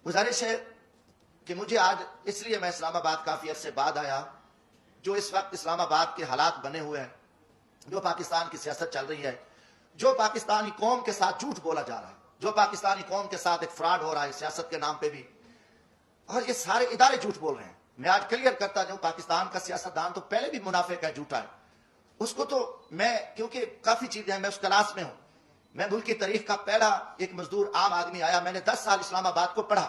गुजारिश है कि मुझे आज इसलिए मैं इस्लामाबाद काफी अरसे बाद आया, जो इस वक्त इस्लामाबाद के हालात बने हुए हैं, जो पाकिस्तान की सियासत चल रही है, जो पाकिस्तानी कौम के साथ झूठ बोला जा रहा है, जो पाकिस्तानी कौम के साथ एक फ्रॉड हो रहा है सियासत के नाम पे भी, और ये सारे इदारे झूठ बोल रहे हैं। मैं आज क्लियर करता जाऊं, पाकिस्तान का सियासतदान तो पहले भी मुनाफिक है, झूठा है। उसको तो मैं, क्योंकि काफी चीजें हैं, मैं उस क्लास में हूं। मैं मुल्क की तारीख का पहला एक मजदूर आम आदमी आया। मैंने 10 साल इस्लामाबाद को पढ़ा।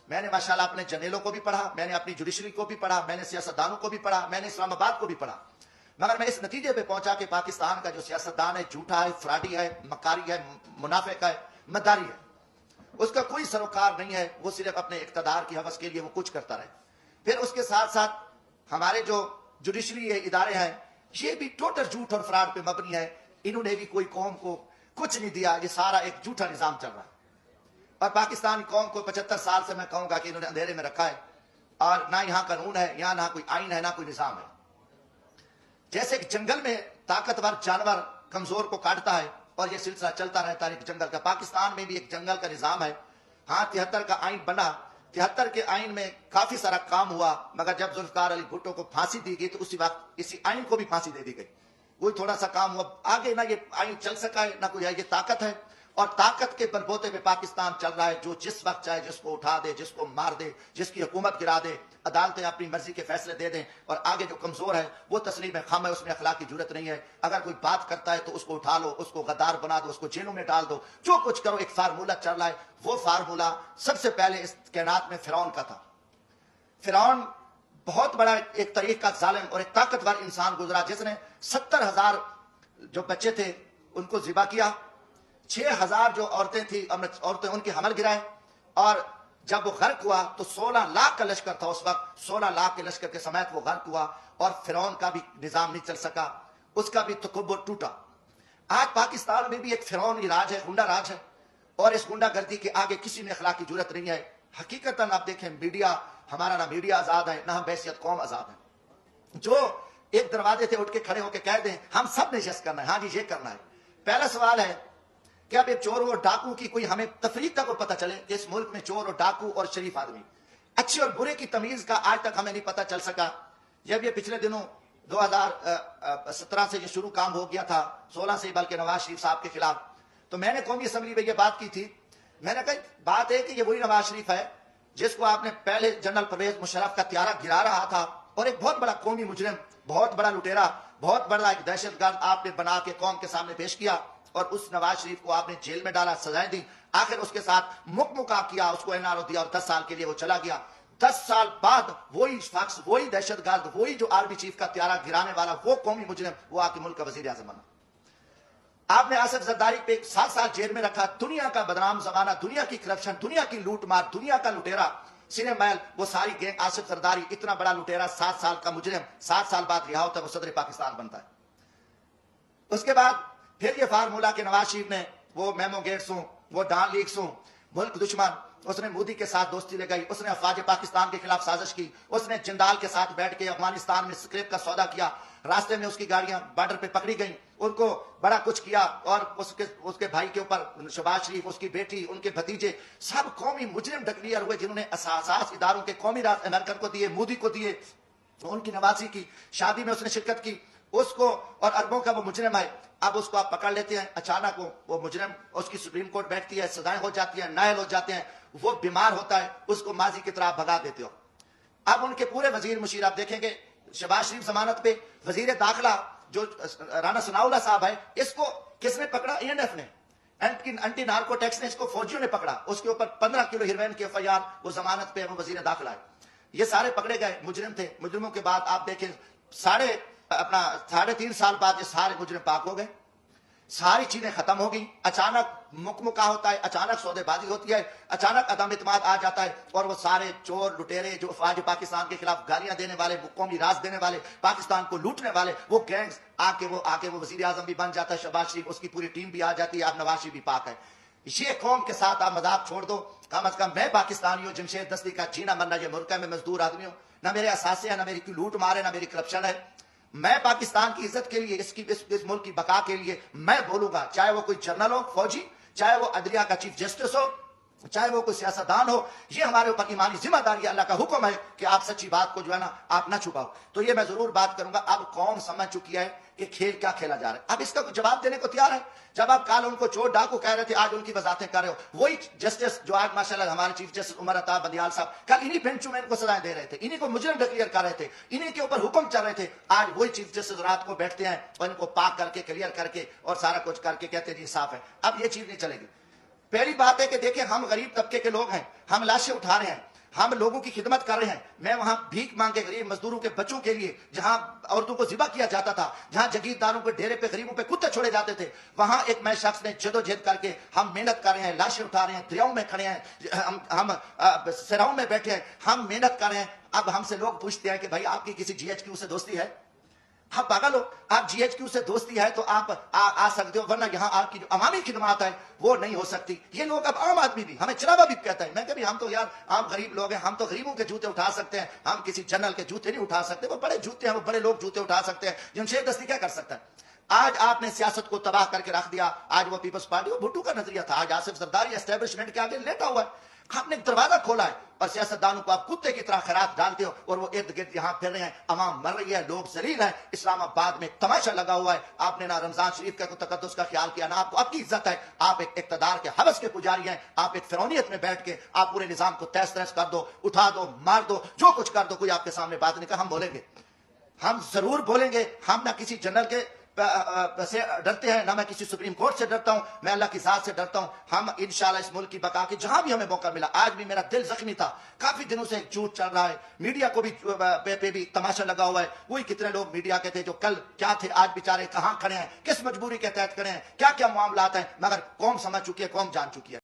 मैंने माशाल्लाह अपने जर्नलों को भी पढ़ा, मैंने अपनी जुडिशरी को भी पढ़ा, मैंने सियासतदानों को भी पढ़ा, मैंने इस्लामाबाद को भी पढ़ा। मगर मैं इस नतीजे पे पहुंचा कि पाकिस्तान का जो सियासतदान है झूठा है, फ्रॉडी है, मकारी है, मुनाफिक है, मदारी है। उसका कोई सरोकार नहीं है, वो सिर्फ अपने इक्तदार की हवस के लिए वो कुछ करता रहे। फिर उसके साथ साथ हमारे जो जुडिशरी इदारे हैं, ये भी टोटल झूठ और फ्रॉड पे मबनी है। इन्होंने भी कोई कौम को कुछ नहीं दिया, ये सारा एक झूठा निजाम चल रहा है। और पाकिस्तानी कौम को 75 साल से मैं कहूंगा कि इन्होंने अंधेरे में रखा है, और ना यहाँ कानून है, यहाँ ना कोई आइन है, ना कोई निजाम है। जैसे कि जंगल में ताकतवर जानवर कमजोर को काटता है, और ये सिलसिला चलता रहता है जंगल का। पाकिस्तान में भी एक जंगल का निजाम है। हाँ, 73 का आइन बना, 73 के आइन में काफी सारा काम हुआ, मगर जब जुल्फकार अली भुट्टो को फांसी दी गई तो उसी वक्त इसी आइन को भी फांसी दे दी गई। कोई थोड़ा सा काम हुआ, आगे ना ये आइन चल सका है, ना कोई, ये ताकत है, और ताकत के बलबूते पे पाकिस्तान चल रहा है। जो जिस वक्त चाहे जिसको उठा दे, जिसको मार दे, जिसकी हुकूमत गिरा दे, अदालतें अपनी मर्जी के फैसले दे दें, और आगे जो कमजोर है वो तस्लीम खाम है, उसमें अखलाक की जरूरत नहीं है। अगर कोई बात करता है तो उसको उठा लो, उसको गद्दार बना दो, उसको जेलों में डाल दो, जो कुछ करो। एक फार्मूला चल रहा है। वो फार्मूला सबसे पहले इस कायनात में फिरौन का था। फिरौन बहुत बड़ा एक तरीका जालिम और एक ताकतवर इंसान गुजरा, जिसने 70,000 जो बच्चे थे उनको जिबा किया, 6,000 जो औरतें थी, औरतें उनके हमल गिराए, और जब वो गर्क हुआ तो 16 लाख का लश्कर था उस वक्त। 16 लाख के लश्कर के समेत वो गर्क हुआ, और फिरौन का भी निजाम नहीं चल सका, उसका भी तकब्बुर टूटा। आज पाकिस्तान में भी एक फिरौनी राज है, गुंडा राज है, और इस गुंडागर्दी के आगे किसी में अखलाक की जरूरत नहीं है। हकीकतन आप देखें, मीडिया हमारा, ना मीडिया आजाद है, ना हम बैसियत कौम आजाद है। जो एक दरवाजे से उठ के खड़े होकर कह दें हम सब ने यस करना है, हाँ जी ये करना है। पहला सवाल है कि अब चोर और डाकू की कोई हमें तफरीक तक पता चले कि इस मुल्क में चोर और डाकू और शरीफ आदमी, अच्छे और बुरे की तमीज का आज तक हमें नहीं पता चल सका। जब ये पिछले दिनों 2017 से ये शुरू काम हो गया था, 16 से बल्कि नवाज शरीफ साहब के खिलाफ, तो मैंने कौमी असम्बली में ये बात की थी। मैंने कहा बात है कि ये वही नवाज शरीफ है जिसको आपने पहले जनरल परवेज मुशर्रफ का त्यारा गिरा रहा था, और एक बहुत बड़ा कौमी मुजरिम, बहुत बड़ा लुटेरा, बहुत बड़ा एक दहशतगर्द आपने बना के कौम के सामने पेश किया, और उस नवाज शरीफ को आपने जेल में डाला, सजाएं दी, आखिर उसके साथ मुकमुका किया, उसको एनआरओ दिया, और 10 साल के लिए वो चला गया। 10 साल बाद वही शख्स, वही दहशतगर्द, वही जो आर्मी चीफ का त्यारा गिराने वाला, वो कौमी मुजरिम, वो आके मुल्क का वजीर आजम बना। आपने आसिफ जरदारी पे 7 साल जेल में रखा। दुनिया का बदनाम जमाना, दुनिया की करप्शन, दुनिया की लूट मार, दुनिया का लुटेरा, सिने मैल, वो सारी गैंग, आसिफ जरदारी इतना बड़ा लुटेरा, 7 साल का मुजरिम, 7 साल बाद रिहा होता है, वो सदर पाकिस्तान बनता है। उसके बाद फिर ये फार्मूला के नवाज शरीफ ने वो मेमो गेट्स हूं, वो डॉन लीक्स हूं, मुल्क दुश्मन, उसने मोदी के साथ दोस्ती लगाई, उसने अफवाज पाकिस्तान के खिलाफ साजिश की, उसने जिंदाल के साथ बैठ के अफगानिस्तान में स्क्रैप का सौदा किया, रास्ते में उसकी गाड़ियां बॉर्डर पे पकड़ी गई, उनको बड़ा कुछ किया, और उसके भाई के ऊपर शहबाज शरीफ, उसकी बेटी, उनके भतीजे, सब कौमी मुजरिम डिक्लेयर हुए, जिन्होंने असास इदारों के कौमी राज अमेरिकन को दिए, मोदी को दिए, उनकी नवाजी की, शादी में उसने शिरकत की, उसको, और अरबों का वो मुजरिम है। अब उसको आप पकड़ लेते हैं, अचानक वो मुजरिम, उसकी सुप्रीम कोर्ट बैठती है, सजाएं हो जाती है, नायल हो जाते हैं, वो बीमार होता है, उसको माजी की तरह भगा देते हो। अब उनके पूरे वजीर मुशीर आप देखेंगे, शहबाज शरीफ जमानत पे, वजीर दाखिला जो राना सनाउल्लाह साहब है, इसको किसने पकड़ा? INF ने, एंटी नार्को टैक्स ने इसको फौजियों ने पकड़ा, उसके ऊपर 15 किलो हेरोइन की FIR, वो जमानत पे, वो वजीर दाखिला है। ये सारे पकड़े गए मुजरिम थे। मुजरिमों के बाद आप देखें 3.5 साल बाद ये सारे मुजरिम पाक हो गए, सारी चीजें खत्म हो गई। अचानक मुकमुका होता है, अचानक सौदेबाजी होती है, अचानक अदम इत्मीनान आ जाता है, और वो सारे चोर लुटेरे जो अफवाज पाकिस्तान के खिलाफ गालियां देने वाले, कौमी राज देने वाले, पाकिस्तान को लूटने वाले, वो गैंग्स आके वो वजीर आजम भी बन जाता है, शहबाज शरीफ, उसकी पूरी टीम भी आ जाती है, आप नवाज शरीफ भी पाक है। ये कौम के साथ आप मजाक छोड़ दो। कम अज कम मैं पाकिस्तानी हूँ, जमशेद दस्ती का जीना मरना ये मुल्क है, मैं मजदूर आदमी हूँ, ना मेरे असासे है, ना मेरी कोई लूट मार है, ना मेरी करप्शन है। मैं पाकिस्तान की इज्जत के लिए, इस मुल्क की बका के लिए मैं बोलूंगा, चाहे वो कोई जनरल हो, फौजी, चाहे वो अदलिया का चीफ जस्टिस हो, چاہے وہ کوئی سیاستدان ہو. یہ ہمارے اوپر ایمانی ذمہ داری ہے, اللہ کا حکم ہے کہ آپ سچی بات کو جو ہے نا آپ نہ چھپاؤ. تو یہ میں ضرور بات کروں گا. اب قوم سمجھ چکی ہے کہ کھیل کیا کھیلا جا رہا ہے. اب اس کا جواب دینے کو تیار ہے. جب آپ کل ان کو چور ڈاکو کہہ رہے تھے, آج ان کی وضاحتیں کر رہے ہو. وہی جسٹس جو آج ماشاءاللہ ہمارے چیف جسٹس عمر عطا بندیال صاحب کل انہی بینچوں میں ان کو سزائیں دے رہے تھے, انہی کو مجرم ڈکلیئر کر رہے تھے, انہی کے اوپر حکم چل رہے تھے. آج وہی چیف جسٹس رات کو بیٹھتے ہیں اور ان کو پاک کر کے کلیئر کر کے اور سارا کچھ کر کے کہتے ہیں جی صاف ہے. اب یہ چیز نہیں چلے گی. پہلی بات ہے کہ دیکھیں ہم غریب طبقے کے لوگ ہیں, ہم لاشیں اٹھا رہے ہیں, ہم لوگوں کی خدمت کر رہے ہیں. میں وہاں بھیک مانگ کے غریب مزدوروں کے بچوں کے لیے, جہاں عورتوں کو ذبح کیا جاتا تھا, جہاں جگیرداروں کے ڈیرے پہ غریبوں پہ کتے چھوڑے جاتے تھے, وہاں ایک میں شخص نے جدوجہد کر کے ہم محنت کر رہے ہیں, لاشیں اٹھا رہے ہیں, دریاؤں میں کھڑے ہیں, ہم سراؤں میں بیٹھے ہیں, ہم محنت کر رہے ہیں. اب ہم سے لوگ پوچھتے ہیں کہ بھائی آپ کی کسی جی ایچ کیو سے دوستی ہے؟ آپ پاگل ہو؟ آپ جی ایچ کیو سے دوستی ہے تو آپ آ سکتے ہو, ورنہ یہاں آپ کی جو عوامی خدمات ہے وہ نہیں ہو سکتی. یہ لوگ اب عام آدمی بھی ہمیں چراغا بھی کہتا ہے. میں کہ ہم تو یار عام غریب لوگ ہیں, ہم تو غریبوں کے جوتے اٹھا سکتے ہیں, ہم کسی جنرل کے جوتے نہیں اٹھا سکتے. وہ بڑے جوتے ہیں, وہ بڑے لوگ جوتے اٹھا سکتے ہیں. جمشید دستی کیا کر سکتا ہے؟ آج آپ نے سیاست کو تباہ کر کے رکھ دیا. آج وہ پیپلز پارٹی, وہ بھٹو کا نظریہ تھا, آج آصف زرداری اسٹیبلشمنٹ کے آگے لیٹا ہوا ہے. آپ نے ایک دروازہ کھولا ہے اور سیاستدانوں کو آپ کتے کی طرح خیرات ڈالتے ہو اور وہ ارد گرد یہاں پھر رہے ہیں. عوام مر رہی ہے, لوگ ذلیل ہیں. اسلام آباد میں تماشا لگا ہوا ہے. آپ نے نہ رمضان شریف کا تقدس کا خیال کیا, نہ آپ کو آپ کی عزت ہے. آپ ایک اقتدار کے حوث کے پجاری ہیں. آپ ایک فرعونیت میں بیٹھ کے آپ پورے نظام کو تہس نہس کر دو, اٹھا دو, مار دو, جو کچھ کر دو. کوئی آپ کے سامنے بات نہیں کہا. ہم بولیں گے, ہم ضرور بولیں گے. ہم نہ کسی جنرل کے سے ڈرتے ہیں, نہ میں کسی سپریم کورٹ سے ڈرتا ہوں, میں اللہ کی ذات سے ڈرتا ہوں. ہم انشاءاللہ اس ملک کی بقا کے جہاں بھی ہمیں موقع ملا, آج بھی میرا دل زخمی تھا. کافی دنوں سے ایک جھوٹ چل رہا ہے, میڈیا کو بھی پہ بھی تماشا لگا ہوا ہے. وہی کتنے لوگ میڈیا کے تھے جو کل کیا تھے, آج بیچارے کہاں کھڑے ہیں, کس مجبوری کے تحت کھڑے ہیں, کیا کیا معاملات ہیں, مگر قوم سمجھ چکی ہے, قوم جان چکی ہے.